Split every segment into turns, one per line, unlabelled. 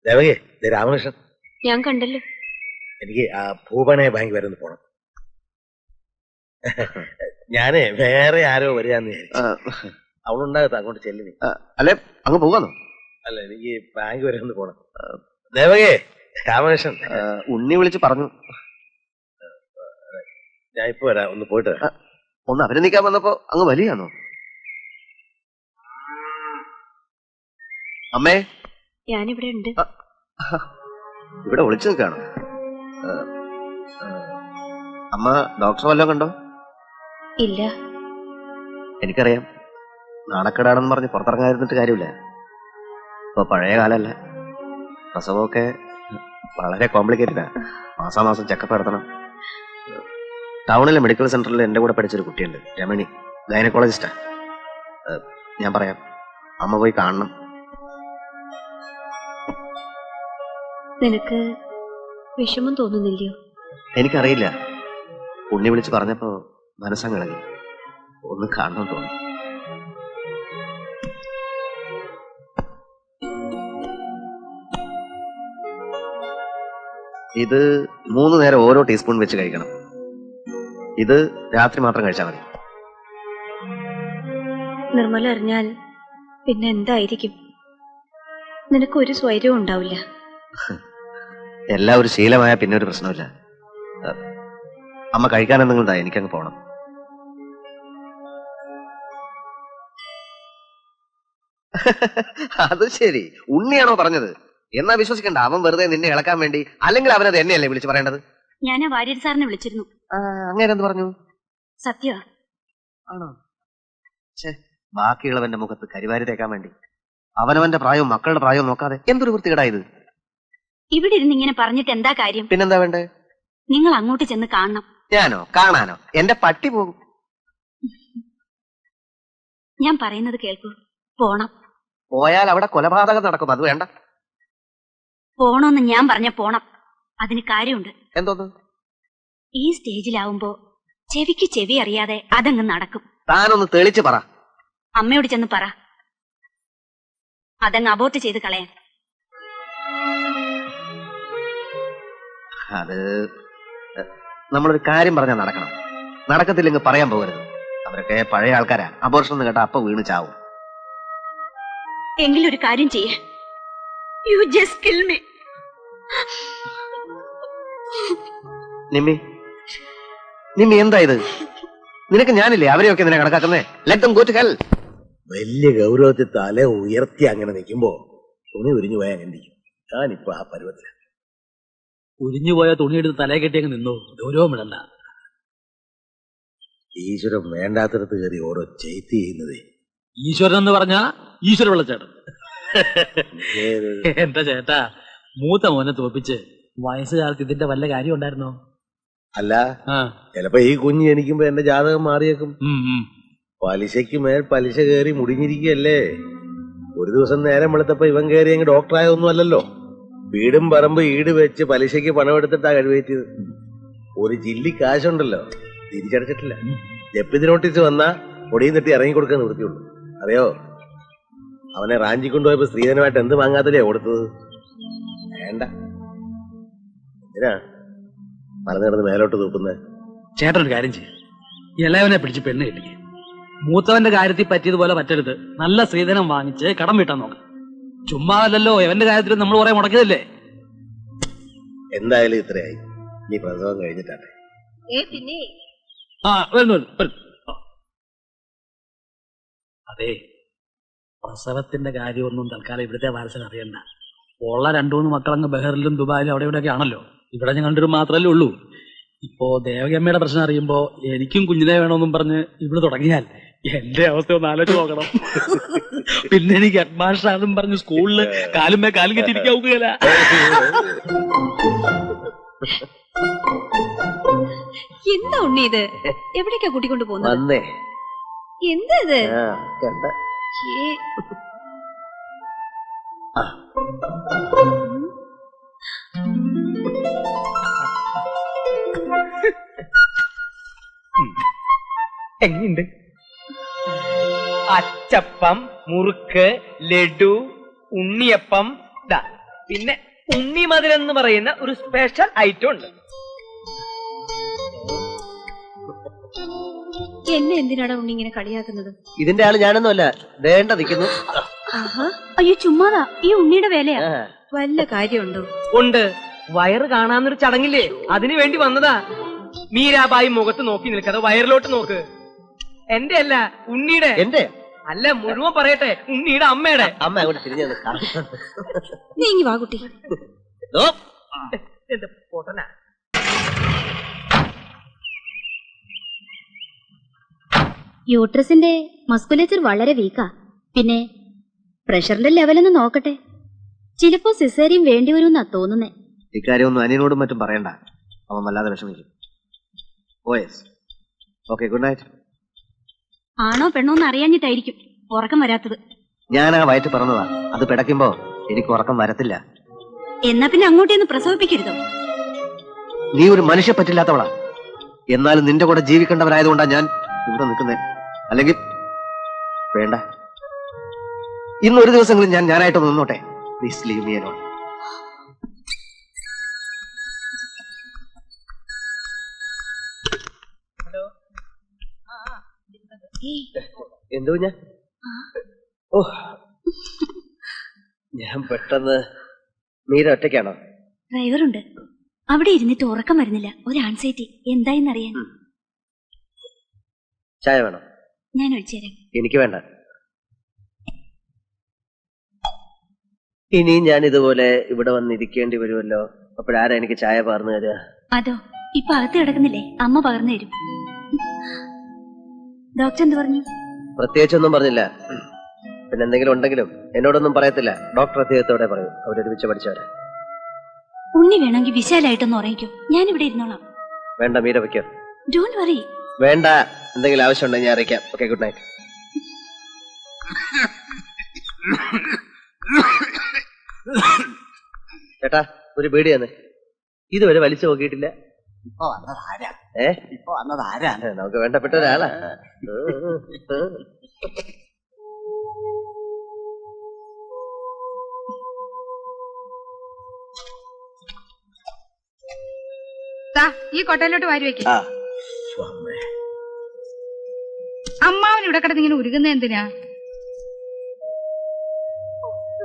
ദേവകി, രാമകൃഷ്ണൻ.
ഞാൻ കണ്ടല്ലോ.
എനിക്ക് ആ ഭൂപണയ ബാങ്ക് വരെ ഒന്ന് പോണം. ഞാനേ വേറെ ആരോ വരികയെന്ന് വിചാരിച്ചു. അവളുണ്ടാകത്ത അങ്ങോട്ട് ചെല്ലുന്നു.
അല്ലെ അങ്ങ് പോകാന്നോ?
അല്ല, എനിക്ക് ബാങ്ക് വരെ ഒന്ന് പോണം. ദേവകി, രാമകൃഷ്ണൻ.
ഉണ്ണി വിളിച്ച് പറഞ്ഞു.
ഞാൻ ഇപ്പൊ വരാം, ഒന്ന് പോയിട്ട് വരാം.
ഒന്ന് അഭിനന്ദിക്കാൻ വന്നപ്പോ അങ്ങ് വലിയാന്നോ? അമ്മേ,
ഞാനിവിടെ ഉണ്ട്.
ഇവിടെ ഒളിച്ചു നിൽക്കാണോ? അമ്മ ഡോക്ടർ വല്ലതും കണ്ടോ?
ഇല്ല.
എനിക്കറിയാം, നാണക്കേടാണെന്ന് പറഞ്ഞ് പുറത്തിറങ്ങാതിരുന്നിട്ട് കാര്യമില്ല. ഇപ്പൊ പഴയ കാലല്ല, പ്രസവമൊക്കെ വളരെ കോംപ്ലിക്കേറ്റഡാ. മാസാമാസം ചെക്കപ്പ് നടത്തണം. ടൗണിലെ മെഡിക്കൽ സെന്ററിൽ എന്റെ കൂടെ പഠിച്ചൊരു കുട്ടിയുണ്ട്, രമണി, ഗൈനക്കോളജിസ്റ്റാ. ഞാൻ പറയാം, അമ്മ പോയി കാണണം.
നിനക്ക് വിഷമം തോന്നുന്നില്ലയോ?
എനിക്കറിയില്ല, ഉണ്ണി വിളിച്ച് പറഞ്ഞപ്പോ മനസ്സങ്ങിളകി. ഒന്ന് കാണണം തോന്നി. ഇത് 3 നേരം ഓരോ ടീസ്പൂൺ വെച്ച് കഴിക്കണം. ഇത് രാത്രി മാത്രം കഴിച്ചാൽ മതി.
നിർമ്മല അറിഞ്ഞാൽ പിന്നെ എന്തായിരിക്കും? നിനക്കൊരു സ്വൈര്യവും ഉണ്ടാവില്ല.
എല്ലാം ഒരു ശീലമായ പിന്നെ ഒരു പ്രശ്നമില്ല. അമ്മ കഴിക്കാൻ എന്തെങ്കിലും താ, എനിക്കങ്ങ് പോണം. അത് ശരി, ഉണ്ണിയാണോ പറഞ്ഞത്? എന്നാ വിശ്വസിക്കണ്ട, അവൻ വെറുതെ നിന്നെ ഇളക്കാൻ വേണ്ടി. അല്ലെങ്കിൽ അവനത് എന്നെയല്ലേ വിളിച്ചു പറയേണ്ടത്?
ഞാൻ ആ വാര്യർ സാറിനെ വിളിച്ചിരുന്നു.
അങ്ങനെ എന്ത് പറഞ്ഞു?
സത്യ
ആണോ? ബാക്കിയുള്ളവന്റെ മുഖത്ത് കരിവാരി തേക്കാൻ വേണ്ടി അവനവന്റെ പ്രായവും മക്കളുടെ പ്രായവും നോക്കാതെ എന്തൊരു വൃത്തികേടായത്.
ഇവിടെ ഇരുന്ന് ഇങ്ങനെ പറഞ്ഞിട്ട് എന്താ കാര്യം?
പിന്നെന്താ വേണ്ടേ?
നിങ്ങൾ അങ്ങോട്ട് ചെന്ന് കാണണം.
ഞാനോ? കാണാനോ? എന്റെ പട്ടി പോകും.
ഞാൻ പറയുന്നത് കേൾക്കൂ. പോണം.
പോയാൽ അവിടെ കൊലപാതകം നടക്കും. അത് വേണ്ട.
പോണോന്ന് ഞാൻ പറഞ്ഞ പോണം. അതിന് കാര്യമുണ്ട്.
എന്തോന്ന്?
ഈ സ്റ്റേജിലാവുമ്പോ ചെവിക്ക് ചെവി അറിയാതെ അതങ്ങ് നടക്കും.
താനൊന്ന് തെളിച്ച് പറ.
അമ്മയോട് ചെന്ന് പറ, അതങ്ങ് അബോർട്ട് ചെയ്ത് കളയാൻ.
അത് നമ്മളൊരു കാര്യം പറഞ്ഞാൽ നടക്കണം. നടക്കത്തില്ലെങ്കിൽ പറയാൻ പോകരുത്. അവരൊക്കെ പഴയ ആൾക്കാരാ. അബോർഷൻ എന്ന് കേട്ടാ അപ്പൊ വീണ് ചാവും.
എങ്കിലൊരു കാര്യം ചെയ്യേ. You just kill me.
Nimmi, Nimmi എന്താ ഇത്? നിനക്ക് ഞാനില്ലേ അവരെയൊക്കെ നിന്നെ കണക്കാക്കുന്നേ? Let them go to hell.
വലിയ ഗൗരവത്തിൽ തല ഉയർത്തി അങ്ങനെ നിൽക്കുമ്പോ തുണി ഉരിഞ്ഞു പോയാൽ കണ്ടിരിക്കും. ഞാനിപ്പോ ആ പരുവത്തില.
ഉരിഞ്ഞുപോയ തുണിയെടുത്ത് തലേ കെട്ടി അങ്ങ് നിന്നു. ഗൗരവം ഇടണ്ട.
ഈശ്വരൻ വേണ്ടാത്തടത്ത് കയറി ഓരോ ചെയ്ത്തി ചെയ്യുന്നതേ.
ഈശ്വരൻ എന്ന് പറഞ്ഞാ ഈശ്വര വെള്ളച്ചേട്ടൻ. എന്റെ ചേട്ടാ, മൂത്ത മോനെ തോപ്പിച്ച് വയസ്സുകാലത്ത് ഇതിന്റെ വല്ല കാര്യം ഉണ്ടായിരുന്നോ?
അല്ല, ചിലപ്പോ ഈ കുഞ്ഞ് ജനിക്കുമ്പോ എന്റെ ജാതകം മാറിയേക്കും. പലിശയ്ക്ക് മേൽ പലിശ കയറി മുടിഞ്ഞിരിക്കുകയല്ലേ. ഒരു ദിവസം നേരം വെളുത്തപ്പോ ഇവൻ കയറി അങ്ങ് ഡോക്ടറായൊന്നും അല്ലല്ലോ. വീടും പറമ്പ് ഈട് വെച്ച് പലിശയ്ക്ക് പണമെടുത്തിട്ടാ കഴിവേറ്റിയത്. ഒരു ജില്ലി കാശുണ്ടല്ലോ, തിരിച്ചടച്ചിട്ടില്ല. ജപ്തി നോട്ടീസ് വന്നാ പൊടിയും തട്ടി ഇറങ്ങി കൊടുക്കാൻ നിർത്തിയുള്ളൂ. അറിയോ, അവനെ റാഞ്ചി കൊണ്ടുപോയപ്പോ സ്ത്രീധനമായിട്ട് എന്ത് വാങ്ങാത്തല്ലേ കൊടുത്തത്? വേണ്ട, എന്തിനാ മറന്നു കിടന്ന് മേലോട്ട് തൂക്കുന്നത്?
ചേട്ടൻ ഒരു കാര്യം ചെയ്യും, ഇളയവനെ പിടിച്ച് പെണ്ണ് കിട്ടിക്ക്. മൂത്തവന്റെ കാര്യത്തിൽ പറ്റിയതുപോലെ പറ്റരുത്. നല്ല സ്ത്രീധനം വാങ്ങിച്ച് കടം വീട്ടാൻ നോക്കാം. ചുമ്മാ അല്ലല്ലോ, എവന്റെ കാര്യത്തിൽ നമ്മൾ കുറെ മുടക്കിയതല്ലേ.
എന്തായാലും ഇത്രയായി. നീ പ്രസവം കഴിഞ്ഞിട്ടാണ്.
അതെ, പ്രസവത്തിന്റെ കാര്യമൊന്നും തൽക്കാലം ഇവിടുത്തെ വാരസൻ അറിയണ്ട. ഉള്ള 2-3 മക്കളങ്ങ് ബഹറിലും ദുബായിലും അവിടെ ഇവിടെയൊക്കെ ആണല്ലോ. ഇവിടെ ഞാൻ കണ്ടൊരു മാത്രമല്ലേ ഉള്ളൂ. ഇപ്പോ ദേവകിയമ്മയുടെ പ്രശ്നം അറിയുമ്പോ എനിക്കും കുഞ്ഞിനെ വേണമെന്നും പറഞ്ഞ് ഇവിടെ തുടങ്ങിയാൽ എന്റെ അവസ്ഥ ഒന്ന് ആലോചിച്ച് നോക്കണം. പിന്നെ എനിക്ക് ഹെഡ് മാസ്റ്റർ ആണെന്നും പറഞ്ഞ് സ്കൂളില് കാലുമേ കാലും കെട്ടിരിക്കാവുകയല്ല.
എന്താ ഉണ്ണി ഇത്? എവിടേക്കാ കൂട്ടിക്കൊണ്ട് പോകുന്നത്? എന്താ ഇത്?
എങ്ങനെയുണ്ട്? അച്ചപ്പം, മുറുക്ക്, ലഡു, ഉണ്ണിയപ്പം, പിന്നെ ഉണ്ണിമധുരം എന്ന് പറയുന്ന ഒരു സ്പെഷ്യൽ ഐറ്റം ഉണ്ട്.
എന്നെ എന്തിനാണ് ഉണ്ണി ഇങ്ങനെ കളിയാക്കുന്നത്?
ഇതിന്റെ ആള് ഞാനൊന്നുമല്ല, ദേണ്ട നിൽക്കുന്നു.
അയ്യോ ചുമ്മാതാ, ഈ ഉണ്ണിയുടെ വേലയാ. വല്ല കാര്യമുണ്ടോ?
ഉണ്ട്. വയറ് കാണാന്നൊരു ചടങ്ങില്ലേ, അതിനു വേണ്ടി വന്നതാ. മീരാബായി മുഖത്ത് നോക്കി നിൽക്കാതെ വയറിലോട്ട് നോക്ക്. എന്റെ അല്ല, ഉണ്ണിയുടെ.
എന്റെ
അല്ല, മുഴുവൻ പറയട്ടെ, ഉണ്ണിയുടെ അമ്മയുടെ.
അമ്മ അങ്ങോട്ട് തിരിഞ്ഞു
നീങ്ങി വാ കുട്ടി.
പൊട്ടനാ.
യൂട്രസിന്റെ മസ്കുലേച്ചർ വളരെ വീക്കാ. പിന്നെ പ്രഷറിന്റെ ലെവലൊന്ന് നോക്കട്ടെ. ചിലപ്പോ സിസേറിയൻ വേണ്ടി വരുമെന്നാ തോന്നുന്നേ.
ഇക്കാര്യമൊന്നും അനിയനോടും മറ്റും പറയണ്ട, അവൻ വല്ലാതെ വിഷമിക്കും. Okay, good night.
ആണോ പെണ്ണോ എന്ന് അറിയാഞ്ഞിട്ടായിരിക്കും ഉറക്കം വരാത്തത്.
ഞാൻ ആ വയറ്റ് പറഞ്ഞതാ, അത് പിടയ്ക്കുമ്പോ എനിക്ക് ഉറക്കം വരത്തില്ല.
എന്നാ പിന്നെ അങ്ങോട്ടേന്ന് പ്രസവിപ്പിക്കരുതോ?
നീ ഒരു മനുഷ്യ പറ്റില്ലാത്തവളാ. എന്നാലും നിന്റെ കൂടെ ജീവിക്കേണ്ടവരായതുകൊണ്ടാ ഞാൻ ഇവിടെ നിൽക്കുന്നേ. അല്ലെങ്കിൽ വേണ്ട, ഇന്നൊരു ദിവസങ്ങളിൽ ഞാനായിട്ട് നിന്നോട്ടെ. Please leave me alone. എന്തോ ഞാൻ പെട്ടെന്ന്. മീര ഒറ്റയ്ക്കാണോ?
ഡ്രൈവറുണ്ട്. അവിടെ ഇരുന്നിട്ട് ഉറക്കം വരുന്നില്ല, ഒരു ആൻസൈറ്റി. എന്തായെന്നറിയാൻ.
ചായ വേണം?
ഞാൻ ഒഴിച്ചുതരാം.
എനിക്ക് വേണ്ട. ഇനിയും ഞാൻ ഇതുപോലെ ഇവിടെ വന്നിരിക്കേണ്ടി വരുമല്ലോ. അപ്പോഴാരാ എനിക്ക് ചായ പകർന്നു തരിക?
അതോ, ഇപ്പൊ അകത്ത് കിടക്കുന്നില്ലേ, അമ്മ പകർന്നു തരും. ഡോക്ടർ എന്ത് പറഞ്ഞു?
പ്രത്യേകിച്ചൊന്നും പറഞ്ഞില്ല. പിന്നെ എന്തെങ്കിലും ഉണ്ടെങ്കിലും എന്നോടൊന്നും പറയത്തില്ല. ഡോക്ടർ അദ്ദേഹത്തോടെ പറയും, അവരൊരുമിച്ച് പഠിച്ചവരെ.
ഉണ്ണി വേണമെങ്കിൽ വിശാലായിട്ടൊന്ന് ഉറങ്ങിക്കോ, ഞാൻ ഇവിടെ ഇരുന്നോളാം.
വേണ്ട, മീര വയ്ക്കോ.
Don't worry.
വേണ്ട, എന്തെങ്കിലും ആവശ്യമുണ്ടെങ്കിൽ ഞാൻ അറിയിക്കാം. Okay, good night. ചേട്ടാ, ഒരു ബീഡി തന്നെ. ഇതുവരെ വലിച്ചു നോക്കിയിട്ടില്ല.
ഇപ്പൊ വന്നതാരാ? ഇപ്പൊ വന്നതാരാ?
നമുക്ക് വേണ്ടപ്പെട്ട ഒരാളാ.
ഈ കൊട്ടയിലോട്ട് വാരി വെക്ക. അമ്മാവൻ ഇവിടെ കിടന്ന് ഇങ്ങനെ ഉരുകുന്ന എന്തിനാ?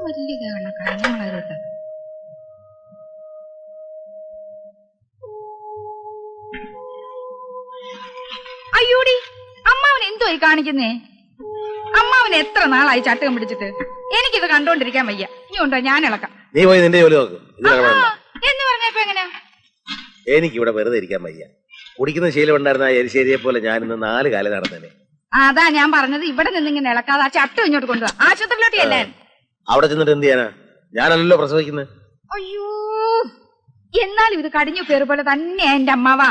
വലിയ കാര്യങ്ങളായിട്ട്. അയ്യോടി, അമ്മാവൻ എന്തോയി കാണിക്കുന്നേ? അമ്മാവൻ എത്ര നാളായി ചട്ടകം പിടിച്ചിട്ട്? എനിക്കിത് കണ്ടോണ്ടിരിക്കാൻ വയ്യ. നീ ഉണ്ടോ, ഞാൻ ഇളക്കാം.
നീ പോയി നിന്റെ ജോലി നോക്ക്.
എന്ന് പറഞ്ഞപ്പോ എങ്ങനെയാ?
എനിക്ക് ഇവിടെ വെറുതെ ഇരിക്കാൻ വയ്യ. കുടിക്കുന്ന ശീലം ഉണ്ടായിരുന്ന എരിശ്ശേരിയെ പോലെ ഞാൻ ഇന്ന് 4 കാലം നടന്നേനെ.
അതാ ഞാൻ പറഞ്ഞത്, ഇവിടെ നിന്ന് ഇങ്ങനെ ഇളക്കാതെ ആ ചട്ടം ഇങ്ങോട്ട് കൊണ്ടുപോവാ. ആശുപത്രിയിലോട്ട് അല്ലേ?
അവിടെ ചെന്നിട്ട് എന്ത് ചെയ്യാനാ? ഞാനല്ലല്ലോ പ്രസവിക്കുന്നത്.
അയ്യോ, എന്നാലും ഇത് കടിഞ്ഞു പേര് പോലെ തന്നെ എന്റെ അമ്മാവാ.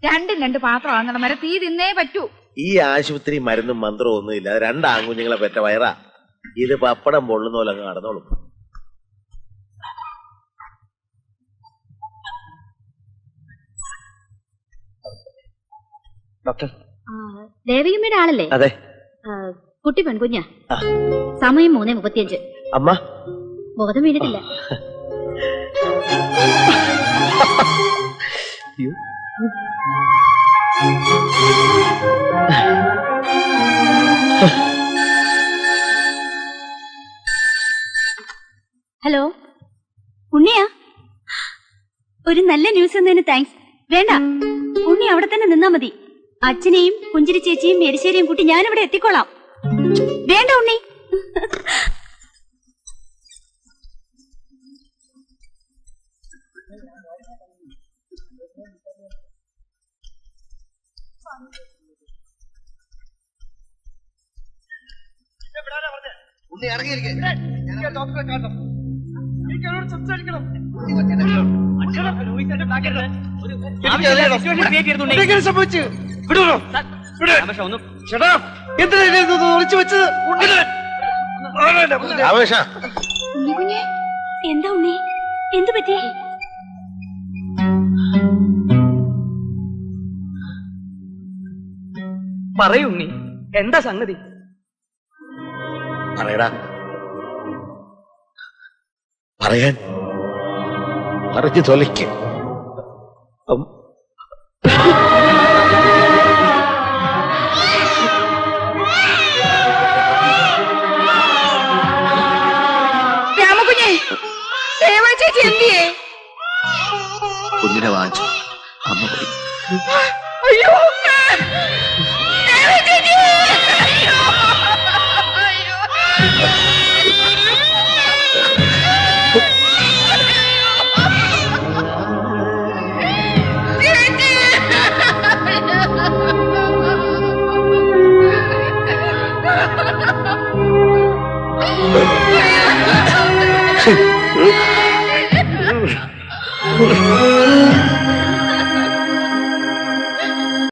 2 പാത്രം ആണെന്നുള്ള മരം തീ തിന്നേ പറ്റൂ.
ഈ ആശുപത്രി മരുന്നും മന്ത്രവും ഒന്നും ഇല്ല. 2 ആൺകുഞ്ഞുങ്ങളെ പെറ്റ വയറാ. ഇത് പപ്പടം പൊള്ളുന്ന പോലെ അങ്ങ് നടന്നോളും.
ഡോക്ടർ,
ദേവിയമ്മയുടെ ആളല്ലേ?
അതെ.
കുട്ടി പെൺകുഞ്ഞാ. സമയം 3:35.
അമ്മ
ബോധം വീണിട്ടില്ല. ഹലോ, ഉണ്ണിയാ? ഒരു നല്ല ന്യൂസ് എന്നതിന് താങ്ക്സ്. വേണ്ട, ഉണ്ണി അവിടെ തന്നെ നിന്നാ മതി. അച്ഛനെയും പുഞ്ചിരി ചേച്ചിയും എരിശ്ശേരിയും കൂട്ടി ഞാനിവിടെ എത്തിക്കോളാം. വേണ്ട ഉണ്ണി. എന്താ ഉണ്ണി, എന്തു പറ്റി?
പറയുണ്ണി, എന്താ സംഗതി?
പറയടാ, പറയാൻ പറഞ്ഞു തൊലയ്ക്ക്.
രാമകുഞ്ഞെ, ചേച്ചി എന്തിയേ?
കുഞ്ഞിനെ വാങ്ങിച്ചു, അമ്മ പോയി.
അയ്യോ ചേച്ചി, അയ്യോ, അയ്യോ. ചേച്ചി